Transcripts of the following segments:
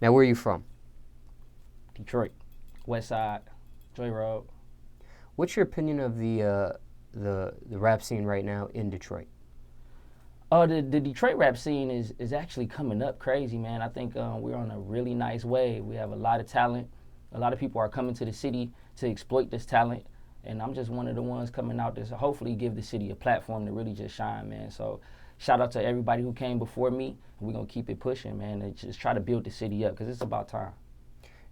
Now, where are you from? Detroit, West Side, Joy Road. What's your opinion of the rap scene right now in Detroit? The Detroit rap scene is actually coming up crazy, man. I think we're on a really nice wave. We have a lot of talent. A lot of people are coming to the city to exploit this talent. And I'm just one of the ones coming out to hopefully give the city a platform to really just shine, man. So shout out to everybody who came before me. We're going to keep it pushing, man, and just try to build the city up because it's about time.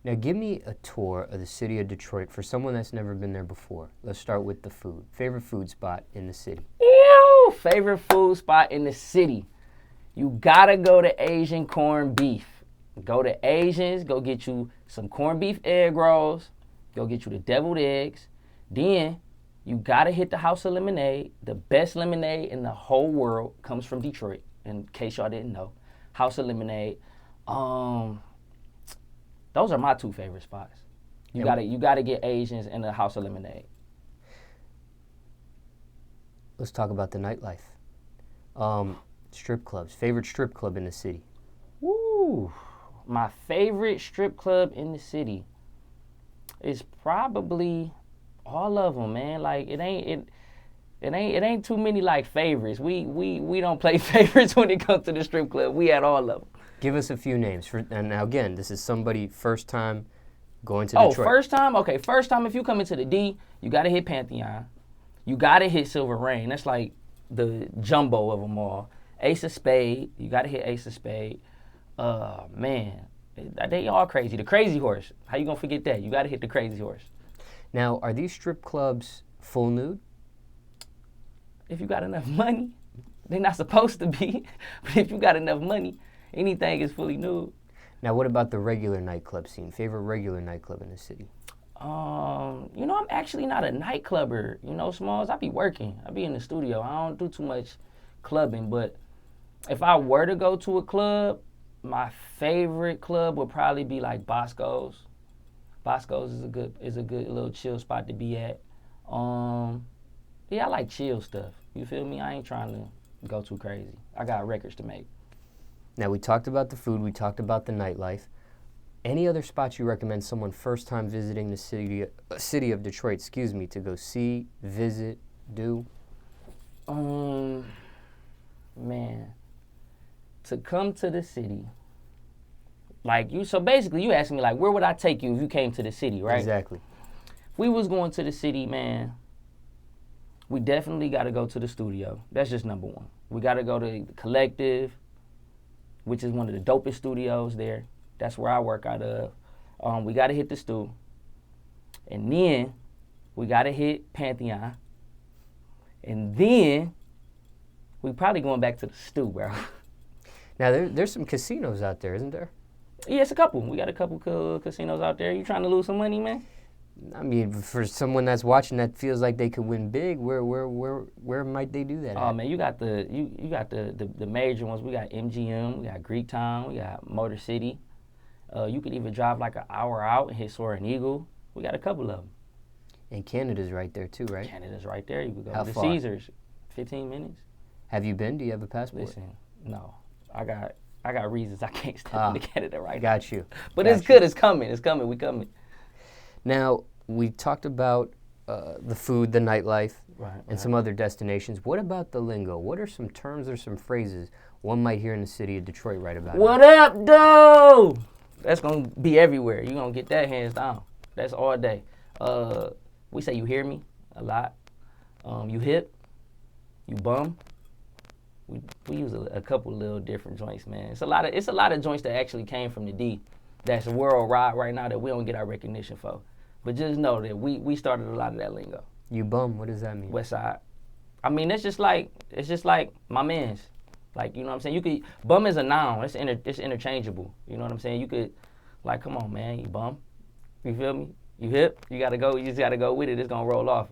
Now, give me a tour of the city of Detroit for someone that's never been there before. Let's start with the food. Favorite food spot in the city? Ew, favorite food spot in the city. You got to go to Asian corned beef. Go to Asians, go get you some corned beef egg rolls, go get you the deviled eggs. Then you got to hit the House of Lemonade. The best lemonade in the whole world comes from Detroit, in case y'all didn't know. House of Lemonade. Those are my two favorite spots. You gotta get Asians and the House of Lemonade. Let's talk about the nightlife. Strip clubs. Favorite strip club in the city? Woo! My favorite strip club in the city is probably all of them, man. Like it ain't too many like favorites. We don't play favorites when it comes to the strip club. We at all of them. Give us a few names. And now, again, this is somebody first time going to Detroit. Oh, first time? Okay, first time if you come into the D, you got to hit Pantheon. You got to hit Silver Rain. That's like the jumbo of them all. Ace of Spade. You got to hit Ace of Spade. Man, they all crazy. The Crazy Horse. How you going to forget that? You got to hit the Crazy Horse. Now, are these strip clubs full nude? If you got enough money. They're not supposed to be. But if you got enough money, anything is fully nude. Now, what about the regular nightclub scene? Favorite regular nightclub in the city? I'm actually not a nightclubber. Smallz, I be working. I be in the studio. I don't do too much clubbing. But if I were to go to a club, my favorite club would probably be like Bosco's. Bosco's is a good little chill spot to be at. Yeah, I like chill stuff. You feel me? I ain't trying to go too crazy. I got records to make. Now, we talked about the food, we talked about the nightlife. Any other spots you recommend someone first time visiting the city of Detroit, to go see, visit, do? Man, to come to the city, so basically you asking me where would I take you if you came to the city, right? Exactly. If we was going to the city, man, we definitely got to go to the studio. That's just number one. We got to go to the Collective, which is one of the dopest studios there. That's where I work out of. We got to hit the Stew. And then we got to hit Pantheon. And then we probably going back to the Stew, bro. Now, there's some casinos out there, isn't there? Yeah, it's a couple. We got a couple casinos out there. You trying to lose some money, man? I mean, for someone that's watching that feels like they could win big, where might they do that? Oh man, you got the major ones. We got MGM, we got Greek Town, we got Motor City. You could even drive an hour out and hit Soaring Eagle. We got a couple of them. And Canada's right there too, right? Canada's right there. You could go How to far? Caesars, 15 minutes. Have you been? Do you have a passport? Listen, no, I got reasons I can't step into Canada right now. Got you. But it's good. It's coming. We coming. Now, we talked about the food, the nightlife, and some other destinations. What about the lingo? What are some terms or some phrases one might hear in the city of Detroit right about now? What up, though? That's going to be everywhere. You're going to get that hands down. That's all day. We say you hear me a lot. You hip. You bum. We use a couple little different joints, man. It's a lot of joints that actually came from the D. That's worldwide right now that we don't get our recognition for. But just know that we started a lot of that lingo. You bum, what does that mean? West Side. I mean, it's just like my man's. You know what I'm saying? You could, bum is a noun. It's interchangeable. You know what I'm saying? You could, come on, man, you bum. You feel me? You hip. You just gotta go with it. It's gonna roll off.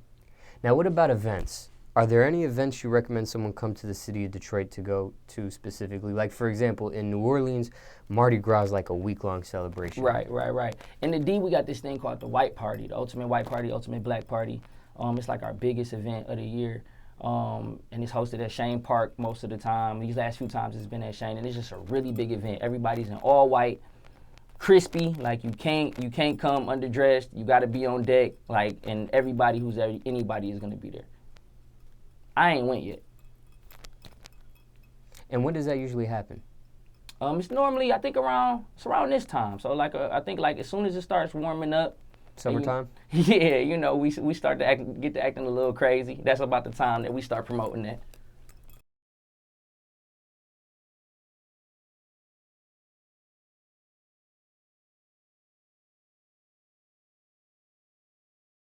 Now, what about events? Are there any events you recommend someone come to the city of Detroit to go to specifically? Like, for example, in New Orleans, Mardi Gras is like a week-long celebration. Right. In the D, we got this thing called the White Party, the Ultimate White Party, Ultimate Black Party. It's like our biggest event of the year. And it's hosted at Shane Park most of the time. These last few times it's been at Shane, and it's just a really big event. Everybody's in all white. crispy. Like you can't come underdressed. You got to be on deck. Like, and anybody is gonna be there. I ain't went yet. And when does that usually happen? It's normally, I think around this time. So like I think like as soon as it starts warming up. Summertime? Yeah, you know, we start to get to acting a little crazy. That's about the time that we start promoting that.